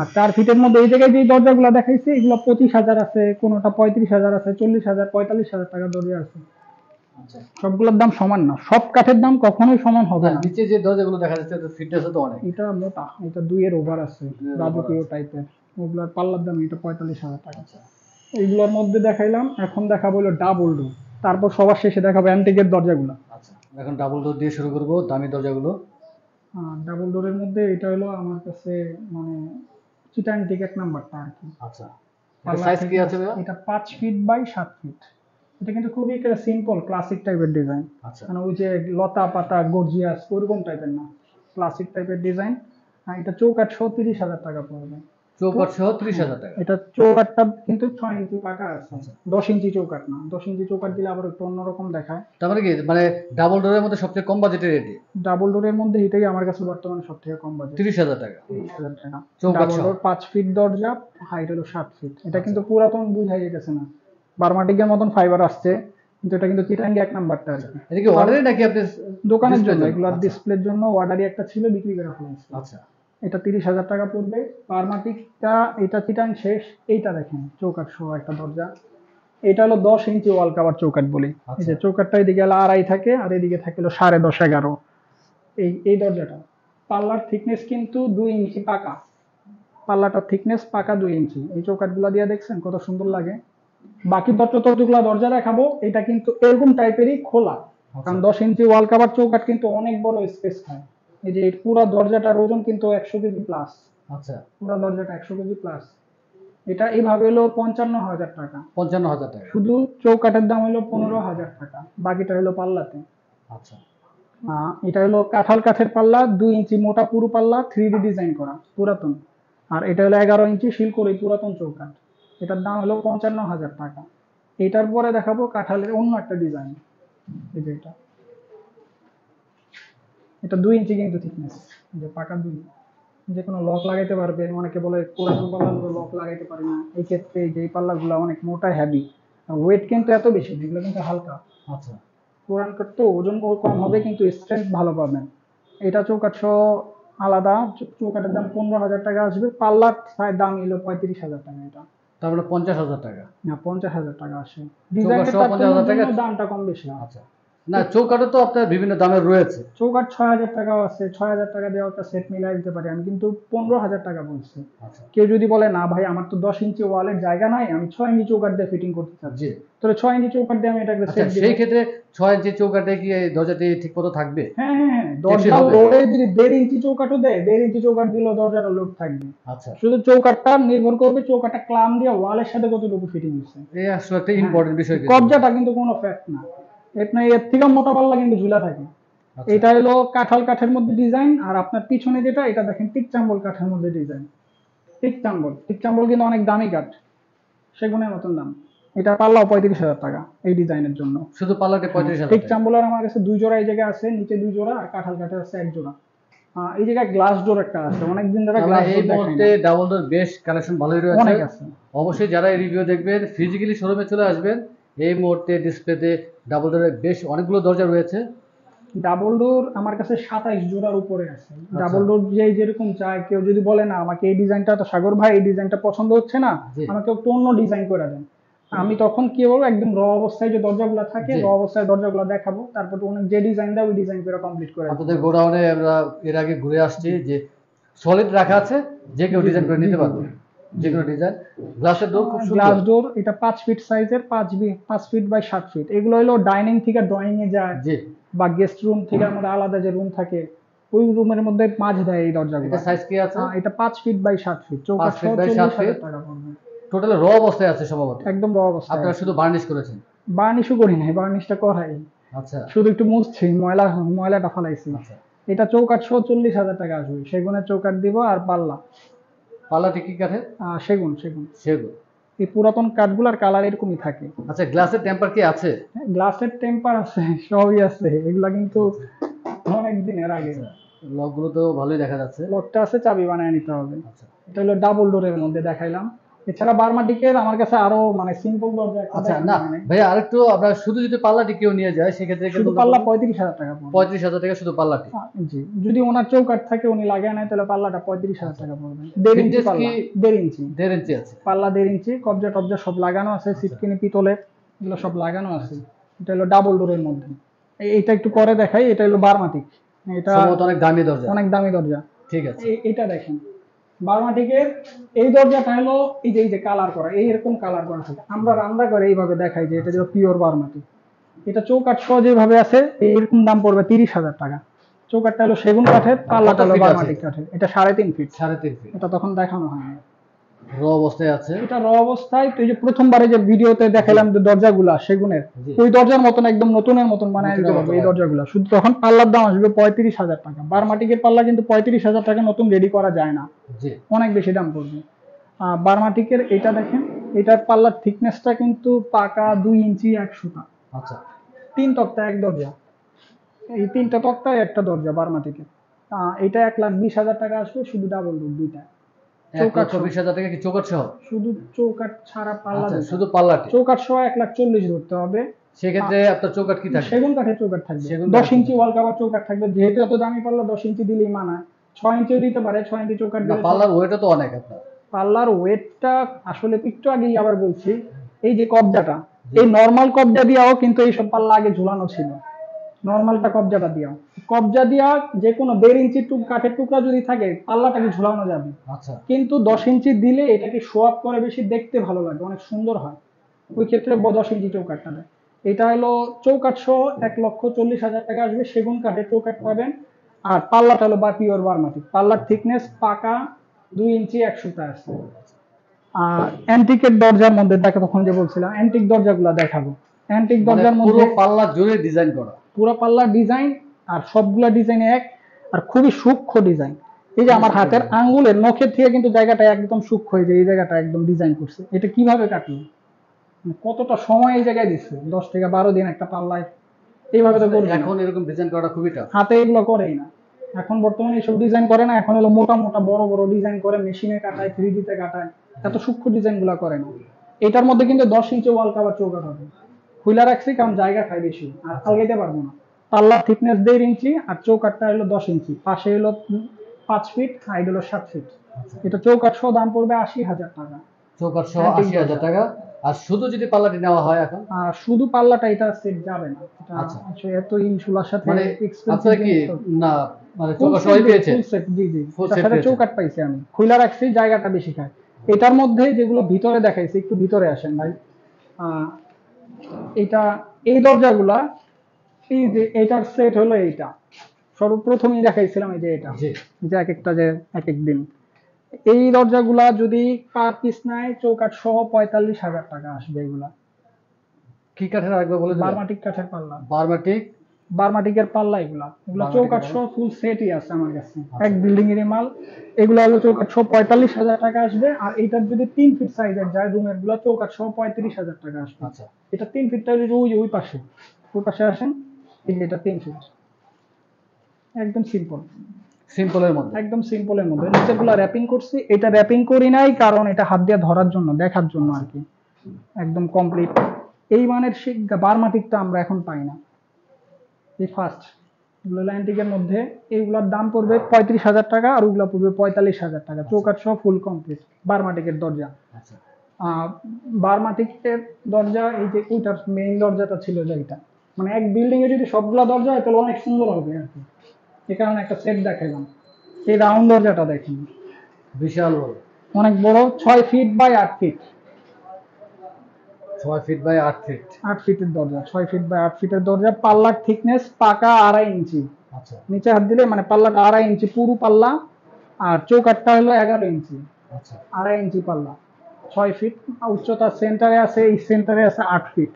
আর 4 ফিটের মধ্যে এই জায়গায় যে দরজাগুলো দেখাইছি, এগুলো 25,000 আছে, কোনোটা 35,000 আছে, 40,000, 45,000 টাকা দরজা আছে। আচ্ছা। সবগুলোর দাম সমান না, সব কাঠের দাম কখনোই সমান হবে না। নিচে যে দরজাগুলো দেখা যাচ্ছে তো ফিটনেস তো অনেক। এটা মোটা, এটা 2 এর ওভার আছে, 2 এর রাজকীয় over আছে। টাইপের। ওগুলোর পাল্লার দাম এটা 45,000 টাকা। আচ্ছা, এইগুলোর মধ্যে দেখাইলাম, এখন দেখাবো হলো ডাবল ডোর। তারপর সবার শেষে দেখাবো অ্যান্টিকের দরজাগুলো। আচ্ছা। এখন ডাবল ডোর দিয়ে শুরু করব, দামি দরজাগুলো। ডাবল ডোরের মধ্যে এটা হলো আমার কাছে মানে চিটাং টিকেট নাম্বারটা আর কি। আচ্ছা। এটা সাইজ কি আছে ভাইয়া? এটা 5 ফিট বাই 7 ফিট। এটা কিন্তু খুবই একটা সিম্পল ক্লাসিক টাইপের ডিজাইন। আচ্ছা, মানে ওই যে লতা পাতা গর্জিয়াস ওরকম টাইপের না, ক্লাসিক টাইপের ডিজাইন। এটা চৌকাঠ সহ 30,000 টাকা পড়বে। চৌকাঠ সহ 30,000 টাকা। এটা চৌকাঠটা কিন্তু 6 ইঞ্চি পাকা আছে, আচ্ছা। 10 ইঞ্চি চৌকাঠ না। 10 ইঞ্চি চৌকাঠ দিলে আবার একটু অন্যরকম দেখায়। তার মানে কি, মানে ডাবল ডোরের মধ্যে সবচেয়ে কম বাজেটের এটি ডাবল ডোরের মধ্যে এটাই আমার কাছে বর্তমানে সব থেকে কম বাজেট। 30,000 টাকা। 30,000 টাকা। চৌকাঠ ডাবল সহ। ডোর 5 ফিট দরজা, হাইট হলো 7 ফিট। এটা কিন্তু পুরাতন বুঝাই যেতেছে না, বার্মাটিকের মতন ফাইবার আসছে, কিন্তু এটা কিন্তু চিটাঙ্গি 1 নাম্বারটা আর কি। এটা কি অর্ডারে নাকি আপনি দোকানের display জন্য, এর এগুলো আচ্ছা, ডিসপ্লের জন্য অর্ডারই একটা ছিল, বিক্রি করে ফেলেছি। আচ্ছা। এটা 30,000 টাকা পড়বে। বার্মাটিকটা এটা চিটাং শেষ। এইটা দেখেন চৌকাঠ সহ একটা দরজা। এটা হলো 10 ইঞ্চি ওয়াল কাভার চৌকাঠ বলি। এই যে আচ্ছা। চৌকাঠটা এদিকে হলো 2.5 থাকে আর এদিকে থাকে হলো 10.5 11। এই দরজাটা পাল্লার থিকনেস কিন্তু 2 ইঞ্চি পাকা। পাল্লাটার থিকনেস পাকা 2 ইঞ্চি। এই চৌকাঠগুলো দিয়ে দেখছেন কত সুন্দর লাগে। বাকি যতগুলা দরজা দেখাবো এটা কিন্তু এরকম টাইপেরই খোলা, কারণ 10 ইঞ্চি ওয়াল কাভার চৌকাঠ কিন্তু অনেক বড় স্পেস খায়। এই যে এই পুরো দরজাটার ওজন কিন্তু 100 কেজি প্লাস। আচ্ছা। পুরো দরজাটা 100 কেজি প্লাস। এটা এইভাবে হলো 55,000 টাকা। 55,000 টাকা। শুধু চৌকাঠের দাম হলো 15,000 টাকা, বাকিটা হলো পাল্লাতে। আচ্ছা। এটা হলো কাঁঠাল কাঠের পাল্লা, 2 ইঞ্চি মোটা পুরো পাল্লা, 3D ডিজাইন করা পুরাতন। আর এটা হলো 11 ইঞ্চি শিলকড়ি পুরাতন চৌকাঠ। এটার দাম হলো 55,000 টাকা। এটার পরে দেখাবো কাঁঠালের অন্য একটা ডিজাইন। এই যে এটা 2 ইঞ্চি কিন্তু থিকনেস, যে পাকা 2। যে কোনো লক লাগাইতে পারবে। অনেকে বলে পুরাতন পাল্লাগুলো লক লাগাইতে পারে না, এই ক্ষেত্রে যে পাল্লাগুলো অনেক মোটা হেভি, ওয়েট কিন্তু এত বেশি, এগুলো কিন্তু হালকা। আচ্ছা। পুরান কাঠ তো ওজন কম হবে কিন্তু স্ট্রেংথ ভালো পাবেন। এটা চৌকাঠ সহ আলাদা। চৌকাঠের দাম 15,000 টাকা আসবে। পাল্লার দাম এলো 35,000 টাকা। এটা তার মানে 50,000 টাকা। না, 50,000 টাকা আসে। চৌকাঠ ডিজাইনের সহ 50,000 টাকা। দামটা কম বেশি হয়। আচ্ছা। না, চৌকাঠও তো আপনার বিভিন্ন দামের রয়েছে। চৌকাঠ 6,000 টাকাও আছে। 6,000 টাকা দিয়ে একটা সেট মিলাই দিতে পারি আমি, কিন্তু 15,000 টাকা বলছি। আচ্ছা। কেউ যদি বলে না ভাই আমার তো 10 ইঞ্চি ওয়ালের জায়গা নাই, আমি 6 ইঞ্চি চৌকাঠ দিয়ে ফিটিং করতে চাচ্ছি, জি। তাহলে 6 ইঞ্চি চৌকাঠ দিয়ে আমি এটাকে আচ্ছা, সেট দিব। সেই ক্ষেত্রে 6 ইঞ্চি চৌকাঠে কি এই দরজাটি ঠিক মতো থাকবে? হ্যাঁ হ্যাঁ হ্যাঁ, টেকসই দরজা হবে? লোডে যদি 1.5 ইঞ্চি চৌকাঠও দেয়, 1.5 ইঞ্চি চৌকাঠ দিলেও দরজাটা লোড থাকবে। আচ্ছা। শুধু চৌকাঠটা নির্ভর করবে চৌকাঠটা ক্লাম দিয়ে ওয়ালের সাথে কতটুকু ফিটিং হচ্ছে। এই আসলে একটা ইম্পর্টেন্ট বিষয় কিন্তু। কবজাটা কিন্তু কোনো ফ্যাক্ট না, এর থেকে মোটা পাল্লা কিন্তু ঝুলা থাকে। আচ্ছা। এটা হলো কাঁঠাল কাঠের মধ্যে ডিজাইন, আর আপনার পিছনে যেটা এটা দেখেন টিক চাম্বল কাঠের মধ্যে ডিজাইন। টিক চাম্বল কিন্তু অনেক দামি কাঠ, সেগুনের মতন দাম। এটা পাল্লাও 35,000 টাকা এই ডিজাইনের জন্য। শুধু পাল্লাতে 35,000 টিক টাকা। চাম্বলের আমার কাছে 2 জোড়া এই জায়গায় আছে, নিচে 2 জোড়া, আর কাঁঠাল কাঠের আছে 1 জোড়া। এই জায়গায় গ্লাস ডোর একটা আছে, অনেকদিন ধরে তাহলে গ্লাস এই ডোর দেখাই মুহূর্তে না। ডাবল ডোর বেশ কালেকশন ভালোই রয়েছে। অনেক আছে। অবশ্যই যারা এই রিভিউ দেখবেন ফিজিক্যালি শোরুমে চলে আসবেন। এই মুহূর্তে ডিসপ্লেতে ডাবল ডোরের বেশ অনেকগুলো দরজা রয়েছে। ডাবল ডোর আমার কাছে 27 জোড়ার উপরে আছে। আচ্ছা। ডাবল ডোর যে যেরকম চায়, কেউ যদি বলে না আমাকে এই ডিজাইনটা, তো সাগর ভাই এই ডিজাইনটা পছন্দ হচ্ছে না, জি। আমাকে একটু অন্য ডিজাইন করে দেন, আমি তখন কি বলবো, একদম র অবস্থায় যে দরজাগুলো থাকে জি। র অবস্থায় দরজাগুলো দেখাবো, তারপর উনি যে ডিজাইন দেয় ওই ডিজাইন করে কমপ্লিট করে আপনাদের দেবো। গোডাউনে আমরা এর আগে ঘুরে আসছি, যে সলিড রাখা আছে, যে কেউ ডিজাইন করে নিতে পারবে, যে কোনো ডিজাইন। গ্লাসের ডোর খুব সুন্দর। গ্লাস ডোর এটা 5 ফিট সাইজের, 5 ফিট বাই 7 ফিট। এগুলো হলো ডাইনিং থেকে ড্রয়িং এ যায়, জি। বা গেস্ট রুম থেকে আমাদের আলাদা যে রুম থাকে ওই রুমের মধ্যে মাঝ দেয় এই দরজাগুলো। এটা সাইজ কি আছে? এটা 5 ফিট বাই 7 ফিট। চৌকাঠ 5 ফিট বাই 7 40,000 ফিট। টাকা পড়বে। টোটাল র অবস্থায় আছে সম্ভবত। একদম র অবস্থায়। আপনারা শুধু বার্নিশ করেছেন? বার্নিশও করি নাই, বার্নিশটা করাই, আচ্ছা। শুধু একটু মুছছি, ময়লাটা ফালাইছি। আচ্ছা। এটা চৌকাঠ সহ 40,000 টাকা আসবে। সেগুনের চৌকাঠ দিব, আর পাল্লা পাল্লাটি কি কাঠের? সেগুন। সেগুন। এই পুরাতন কাঠগুলার কালার এরকমই থাকে। আচ্ছা, গ্লাসের টেম্পার কি আছে? গ্লাসের টেম্পার আছে, সবই আছে। এগুলা কিন্তু অনেক দিনের আগে। লকগুলো তো ভালোই দেখা যাচ্ছে। লকটা আছে, চাবি বানায় নিতে হবে। আচ্ছা। এটা হলো ডাবল ডোরের মধ্যে দেখাইলাম। এছাড়া বার্মাটিকের আমার কাছে আরো মানে সিম্পল দরজা একটা আচ্ছা, দেখানো না হয় নাই। ভাইয়া, আরেকটু আমরা শুধু যদি পাল্লাটি কেউ নিয়ে যায় সেক্ষেত্রে শুধু কিন্তু পাল্লা 35,000 টাকা পড়বে। 35,000 টাকা শুধু পাল্লাটি। জি, যদি ওনার চৌকাঠ থাকে উনি লাগায় নেয় তাহলে পাল্লাটা 35,000 টাকা পড়বে। 1.5 ইঞ্চি ফিটনেস পাল্লা, কি? 1.5 ইঞ্চি 1.5 ইঞ্চি আছে। পাল্লা, 1.5 ইঞ্চি। কবজা টবজা সব লাগানো আছে, সিটকিনি পিতলের, এগুলো সব লাগানো আছে। এটা হলো ডাবল ডোরের মধ্যে। এইটা একটু পরে দেখাই। এটা হলো বার্মাটিক। এটা সম্ভবত অনেক দামি দরজা। অনেক দামি দরজা। ঠিক আছে। এটা দেখেন বার্মাটিকের এই দরজাটা হলো এই যে কালার করা, এইরকম কালার করা থাকে। আমরা রান্না করে এইভাবে দেখাই যে এটা হলো পিওর বার্মাটিক। এটা চৌকাঠ সহ যেভাবে আছে এরকম দাম পড়বে 30,000 টাকা। চৌকাঠটা হলো সেগুন কাঠের, পাল্লাটা হলো ফিট আছে? বার্মাটিক কাঠের। এটা 3.5 ফিট। 3.5 ফিট। এটা তখন দেখানো হয়নি। র অবস্থায় আছে। এটা র অবস্থায়। তো এই যে প্রথমবারে যে ভিডিওতে দেখালাম যে দরজাগুলা সেগুনের, জি। ওই দরজার মতন একদম নতুনের মতন বানায় দিতে নতুনের পারবে মতো এই লাগবে। দরজাগুলা। শুধু তখন পাল্লার দাম আসবে 35,000 টাকা। বার্মাটিকের পাল্লা কিন্তু 35,000 টাকা নতুন রেডি করা যায় না, জি। অনেক বেশি দাম পড়বে। বার্মাটিকের এটা দেখেন, এটার পাল্লার থিকনেসটা কিন্তু পাকা 2 ইঞ্চি 1 সুতা। আচ্ছা। 3 তক্তা এক দরজা। এই 3টা তক্তায় একটা দরজা বার্মাটিকের। এটা 1,20,000 টাকা আসবে শুধু ডাবল ডোর দুইটা। চৌকাঠ সহ। 1,20,000 টাকা কি চৌকাঠ সহ? শুধু চৌকাঠ ছাড়া পাল্লা আচ্ছা, দুইটা। শুধু পাল্লাটি। চৌকাঠ সহ 1,40,000 ধরতে হবে। সেক্ষেত্রে আপনার চৌকাঠ কি থাকবে? সেগুন কাঠের চৌকাঠ থাকবে। সেগুন 10 কাঠের ইঞ্চি চৌকাঠ। ওয়াল কাভার চৌকাঠ থাকবে। যেহেতু এত দামি পাল্লা 10 ইঞ্চি দিলেই মানায়। 6 ইঞ্চিও দিতে পারে, 6 ইঞ্চি চৌকাঠ না দিলে। পাল্লার ওয়েটও তো অনেক আপনার। পাল্লার ওয়েটটা আসলে একটু আগেই আবার বলছি, এই যে কবজাটা, এই নর্মাল কবজা দিয়াও কিন্তু এইসব পাল্লা আগে ঝুলানো ছিল। নর্মালটা কবজাটা দিয়াও, কবজা দিয়া যে কোনো 1.5 ইঞ্চি কাঠের টুকরা যদি থাকে পাল্লাটাকে ঝুলানো যাবে। আচ্ছা কিন্তু 10 ইঞ্চি দিলে এটাকে শো আপ করে বেশি, দেখতে ভালো লাগে, অনেক সুন্দর হয়। ওই ক্ষেত্রে 10 ইঞ্চি চৌকাঠটা দেয়। এটা হলো চৌকাঠ সহ 1,40,000 টাকা আসবে, সেগুন কাঠের চৌকাঠ পাবেন। আর পাল্লাটা হলো বা পিওর বার্মাটিক, পাল্লার থিকনেস পাকা 2 ইঞ্চি 1 সুতা আছে। আর অ্যান্টিকের দরজার মধ্যে দেখো, তখন যে বলছিলাম অ্যান্টিক দরজাগুলো দেখাবো। অ্যান্টিক মানে দরজার পুরো মধ্যে পাল্লা জুড়ে ডিজাইন করা। পুরো পাল্লা ডিজাইন, আর সবগুলা ডিজাইন এক, আর খুবই সূক্ষ্ম ডিজাইন। এই যে আমার হাতের আঙ্গুলের নখের থেকে কিন্তু জায়গাটা একদম সূক্ষ্ম, হয়ে যায় এই জায়গাটা একদম ডিজাইন করছে। এটা কিভাবে কাটলো, মানে কতটা সময় এই জায়গায় দিচ্ছে, 10 থেকে 12 দিন একটা পাল্লায়, এইভাবে তো করবে না। এখন এরকম ডিজাইন করাটা খুবই টাফ। হাতে এগুলো করেই না, এখন বর্তমানে এইসব ডিজাইন করে না, এখন হলো মোটা মোটা বড় বড় ডিজাইন করে, মেশিনে কাটায়, 3D তে কাটায়, এত সূক্ষ্ম ডিজাইন গুলা করে না। এটার মধ্যে কিন্তু 10 ইঞ্চি ওয়াল কাভার চৌকাঠ হবে, খুলে রাখছি কারণ জায়গা খায় বেশি, আর আলগাইতে পারবো না। পাল্লার থিকনেস 1.5 ইঞ্চি, আর চৌকাঠটা হলো 10 ইঞ্চি, পাশে হলো 5 ফিট, হাইট হলো 7 ফিট। এটা চৌকাঠ সহ দাম পড়বে 80,000 টাকা। চৌকাঠ সহ 80,000 টাকা। আর শুধু যদি পাল্লাটি নেওয়া হয় এখন? আর শুধু পাল্লাটা এটা সেট যাবে না, এটা আচ্ছা। আসলে এত ইনসুলার সাথে মানে এক্সপেন্সিভ আপনারা কি জিনিস তো। না মানে চৌকাঠ সহই পেয়েছে? ফুল সেট, জি জি, Full তার set সাথে পেয়েছেন। চৌকাঠ পাইছি আমি, খুলে রাখছি, জায়গাটা বেশি খায়। এটার মধ্যে যেগুলো ভিতরে দেখাইছি, একটু ভিতরে আসেন ভাই। আহ, এটা, এই দরজাগুলা, এই যে এটার সেট হলো এইটা, সর্বপ্রথমই দেখাইছিলাম এই যে এটা, জি। যে এক একটা যে এক এক দিন। এই দরজাগুলা যদি পার পিস নেয় চৌকাঠ সহ 45,000 টাকা আসবে। এগুলা কি কাঠের আরেকবার বলে দিবেন? বার্মাটিক কাঠের পাল্লা, বারমাটিক। বার্মাটিকের পাল্লা, এগুলা এগুলা বার্মাটিকের চৌকাঠ পাল্লা। সহ ফুল সেটই আছে আমার কাছে, আচ্ছা। এক বিল্ডিং এর মাল। এগুলো হলো চৌকাঠ সহ 45,000 টাকা আসবে। আর এটার যদি 3 ফিট সাইজের যায় রুমের গুলো, চৌকাঠ সহ 35,000 টাকা আসবে। আচ্ছা। এটা 3 ফিটটা ওই ওই পাশে, ওই পাশে আসেন, এই যে এটা 3 ফিট, একদম সিম্পল, সিম্পলের মধ্যে। একদম সিম্পলের মধ্যে। নিচেগুলো র্যাপিং করছি, এটা র্যাপিং করি নাই কারণ এটা হাত দিয়ে ধরার জন্য, দেখার জন্য আর কি, একদম কমপ্লিট। এই মানের বার্মাটিকটা আমরা এখন পাই না, এই ফার্স্ট। এগুলো অ্যান্টিকের মধ্যে, এইগুলোর দাম পড়বে 35,000 টাকা, আর ওগুলো পড়বে 45,000 টাকা, চৌকাঠ সহ ফুল কমপ্লিট বার্মাটিকের দরজা। আচ্ছা। বার্মাটিকের দরজা, এই যে ওইটার মেইন দরজাটা ছিল যেটা, মানে এক বিল্ডিং এ যদি সবগুলা দরজা হয় তাহলে অনেক সুন্দর হবে আর কি, এই কারণে একটা সেট দেখাইলাম। এই রাউন্ড দরজাটা দেখেন, বিশাল বড়। অনেক বড়, 6 feet by 8 feet, 6 feet by 8 feet. 8 ফিটের দরজা, 6 ফিট বাই 8 ফিটের দরজা। পাল্লার থিকনেস পাকা 2.5 ইঞ্চি, আচ্ছা। নিচে হাত দিলে মানে পাল্লাটা 2.5 ইঞ্চি পুরো পাল্লা। আর চৌকাঠটা হলো 11 ইঞ্চি, আচ্ছা। 2.5 ইঞ্চি পাল্লা, 6 ফিট। উচ্চতা সেন্টারে আছে, এই সেন্টারে আছে 8 ফিট।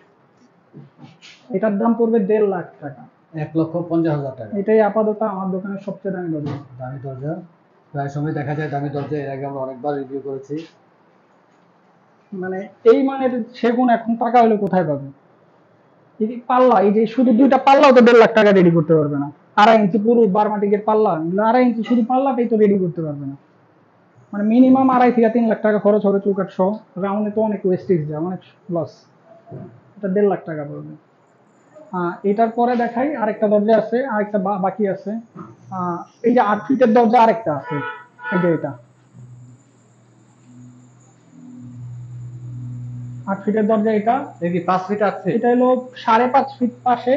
এটার দাম পড়বে 1.5 লাখ টাকা। 1,50,000 টাকা। এটাই আপাতত আমার দোকানের সবচেয়ে দামি দরজা। দামি দরজা, প্রায় সময় দেখা যায় দামি দরজা, এর আগে আমরা অনেকবার রিভিউ করেছি। মানে এই মানের সেগুন এখন টাকা হলে কোথায় পাবে? এই যে পাল্লা, এই যে শুধু দুইটা পাল্লাও তো 1.5 লাখ টাকা রেডি করতে পারবে না। 2.5 ইঞ্চি পুরো বার্মাটিকের পাল্লা, 2.5 ইঞ্চি শুধু পাল্লাটাই তো রেডি করতে পারবে না। মানে মিনিমাম 2.5 থেকে 3 লাখ টাকা খরচ হবে চৌকাঠ সহ। রাউন্ডে তো অনেক ওয়েস্টেজ যায়, অনেক লস। এটা 1.5 লাখ টাকা পড়বে। এটার পরে দেখাই আরেকটা দরজা আছে, আরেকটা বাকি আছে। এই যে 8 ফিটের দরজা আরেকটা আছে, এই যে এটা 8 ফিটের দরজা। এটা এই কি 5 ফিট 8 ফিট? এটা হলো 5.5 ফিট পাশে,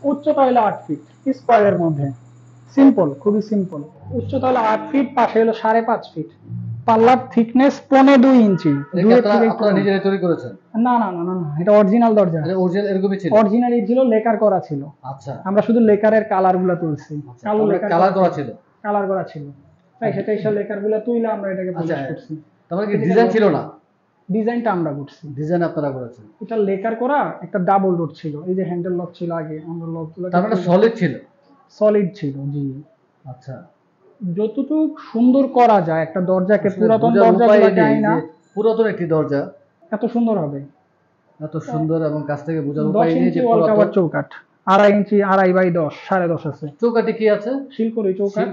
উচ্চতা হলো 8 ফিট, স্কোয়ারের মধ্যে, সিম্পল, খুবই সিম্পল। উচ্চতা হলো 8 ফিট, পাশে হলো 5.5 ফিট। পাল্লার থিকনেস 2.25 ইঞ্চি। আপনারা নিজেরাই তৈরি করেছেন? না না না না না, এটা অরিজিনাল দরজা, অরিজিনাল এরকমই ছিল? অরিজিনালি ছিল, লেকার করা ছিল। আচ্ছা। আমরা শুধু লেকারের কালার গুলা তুলছি, কালো লেকার কালার করা ছিল। কালার করা ছিল, তাই সেটা এসে লেকার গুলা তুইলে আমরা এটাকে পলিশ করছি। তারপরে কি ডিজাইন ছিল না? ডিজাইনটা আমরা করছি, ডিজাইন আপনারা করেছেন। এটা লেকার করা, একটা ডাবল ডোর ছিল, এই যে হ্যান্ডেল লক ছিল আগে, আমরা লক গুলো তার মানে সলিড ছিল? সলিড ছিল, জি। আচ্ছা। যতটুকু সুন্দর করা যায় একটা দরজাকে, পুরাতন দরজাগুলোকে আইনা পুরাতন একটি দরজা এত সুন্দর হবে, এত সুন্দর, এবং কাছ থেকে বোঝার 10 উপায় নেই ইঞ্চি যে ওয়াল পুরাতন। কাভার চৌকাঠ, 2.5 ইঞ্চি, 2.5 বাই 10, 10.5 আছে। চৌকাঠে কি আছে? শিলকড়ি চৌকাঠ।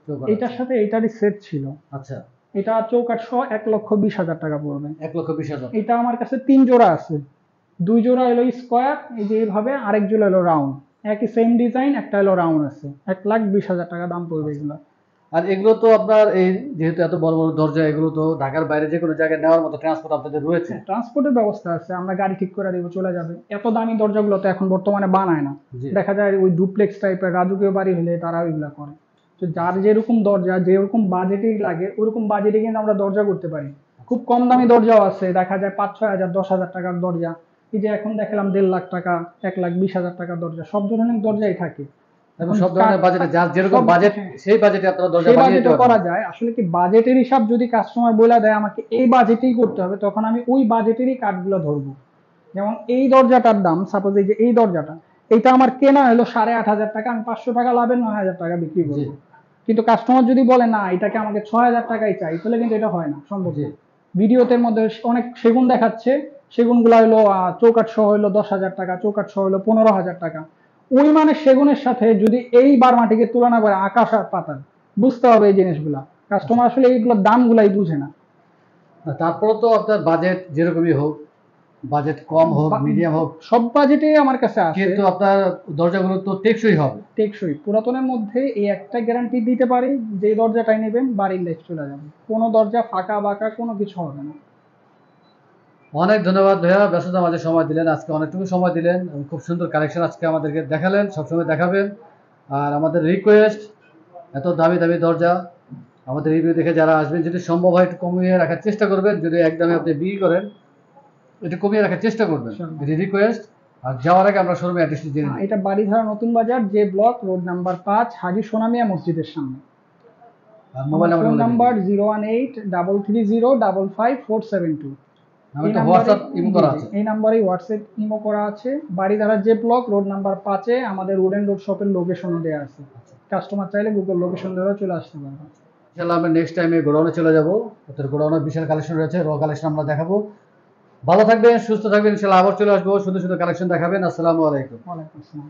চৌকাঠ এটার সাথে এটারই সেট ছিল। আচ্ছা। এটা চৌকাঠ সহ 1,20,000 টাকা পড়বে। 1,20,000। এটা আমার কাছে 3 জোড়া আছে, 2 জোড়া হলো স্কোয়ার, এই যে এইভাবে, আরেক জোড়া হলো রাউন্ড, একই সেম ডিজাইন, একটা হলো রাউন্ড আছে। 1,20,000 টাকা দাম পড়বে এগুলা। আর এগুলো তো আপনার এই যেহেতু এত বড় বড় দরজা, এগুলো তো ঢাকার বাইরে যে কোনো জায়গায় নেওয়ার মতো ট্রান্সপোর্ট আপনাদের রয়েছে। ট্রান্সপোর্টের ব্যবস্থা আছে, আমরা গাড়ি ঠিক করে দিব, চলে যাবে। এত দামি দরজাগুলো তো এখন বর্তমানে বানায় না। জি। দেখা যায় ওই ডুপ্লেক্স টাইপের রাজকীয় বাড়ি হলে তারা ওইগুলা করে। তো যার যেরকম দরজা যেরকম বাজেটেই লাগে ওরকম বাজেটে কিন্তু আমরা দরজা করতে পারি। খুব কম দামি দরজাও আছে, দেখা যায় 5-6 হাজার 10 হাজার টাকার দরজা। এই যে এখন দেখালাম 1.5 লাখ টাকা, 1,20,000 টাকার দরজা, সব ধরনের দরজাই থাকে। এবং এখন সব ধরনের বাজেটে যার যেরকম সব- বাজেট হ্যাঁ, সেই বাজেটে আপনারা দরজা সেই বানিয়ে দিতে বাজেটও পারবেন। করা যায়। আসলে কি বাজেটের হিসাব যদি কাস্টমার বলে দেয় আমাকে এই বাজেটেই করতে হবে, তখন আমি ওই বাজেটেরই কাঠগুলো ধরবো। যেমন এই দরজাটার দাম, সাপোজ এই যে এই দরজাটা, এইটা আমার কেনা হলো 8,500 টাকা, আমি 500 টাকা লাভে 9,000 টাকা বিক্রি জি করবো। কিন্তু কাস্টমার যদি বলে না এটাকে আমাকে 6,000 টাকাই চাই, তাহলে কিন্তু এটা হয় না, সম্ভব জি। না। ভিডিওতে মধ্যে অনেক সেগুন দেখাচ্ছে, সেগুন গুলা হলো চৌকাঠ সহ হলো 10,000 টাকা, চৌকাঠ সহ হলো 15,000 টাকা। ওই মানে সেগুনের সাথে যদি এই বার্মাটিকে তুলনা করে আকাশ আর পাতাল, বুঝতে হবে এই জিনিসগুলা। কাস্টমার আসলে এইগুলোর দামগুলাই বুঝে না। তারপরে তো আপনার বাজেট যেরকমই হোক, বাজেট কম হোক মিডিয়াম হোক, সব বাজেটে আমার কাছে আসে। কিন্তু আপনার দরজাগুলো তো টেকসই হবে। টেকসই পুরাতনের মধ্যে এই একটা গ্যারান্টি দিতে পারি, যে দরজাটাই নেবেন বাড়ির লাইফ চলে যাবে, কোনো দরজা ফাঁকা বাঁকা কোনো কিছু হবে না। অনেক ধন্যবাদ ভাইয়া, ব্যস্ততার মাঝে সময় দিলেন, আজকে অনেকটুকু সময় দিলেন এবং খুব সুন্দর কালেকশন আজকে আমাদেরকে দেখালেন, সবসময় দেখাবেন। আর আমাদের রিকোয়েস্ট, এত দামি দামি দরজা আমাদের রিভিউ দেখে যারা আসবেন, যদি সম্ভব হয় একটু কমিয়ে রাখার চেষ্টা করবেন। যদি একদমই আপনি বিক্রি করেন একটু কমিয়ে রাখার চেষ্টা করবেন, ইনশাআল্লাহ। এটি রিকোয়েস্ট। আর যাওয়ার আগে আমরা শোরুমে অ্যাড্রেসটি জেনে নিই। এটা বাড়িধারা নতুন বাজার, যে ব্লক, রোড নাম্বার 5, হাজী সোনামিয়া মসজিদের সামনে। আর মোবাইল ফোন নাম্বার নাম্বার 018-330-55472। আমি এই তো নাম্বারে হোয়াটসঅ্যাপ ইমো করা আছে। এই নাম্বারে হোয়াটসঅ্যাপ ইমো করা আছে। বাড়িধারা যে ব্লক, রোড নাম্বার 5-এ আমাদের উডেন রোড শপের লোকেশনও দেওয়া আছে। কাস্টমার চাইলে গুগল লোকেশন ধরেও চলে আসতে পারবে। ইনশাআল্লাহ আমরা নেক্সট টাইমে গোডাউনে চলে যাবো। ওদের গোডাউনে বিশাল কালেকশন রয়েছে, র কালেকশন আমরা দেখাবো। ভালো থাকবেন, সুস্থ থাকবেন, ইনশাআল্লাহ আবার চলে আসবো, সুন্দর সুন্দর কালেকশন দেখাবেন। আসসালামু আলাইকুম। ওয়ালাইকুম আসসালাম।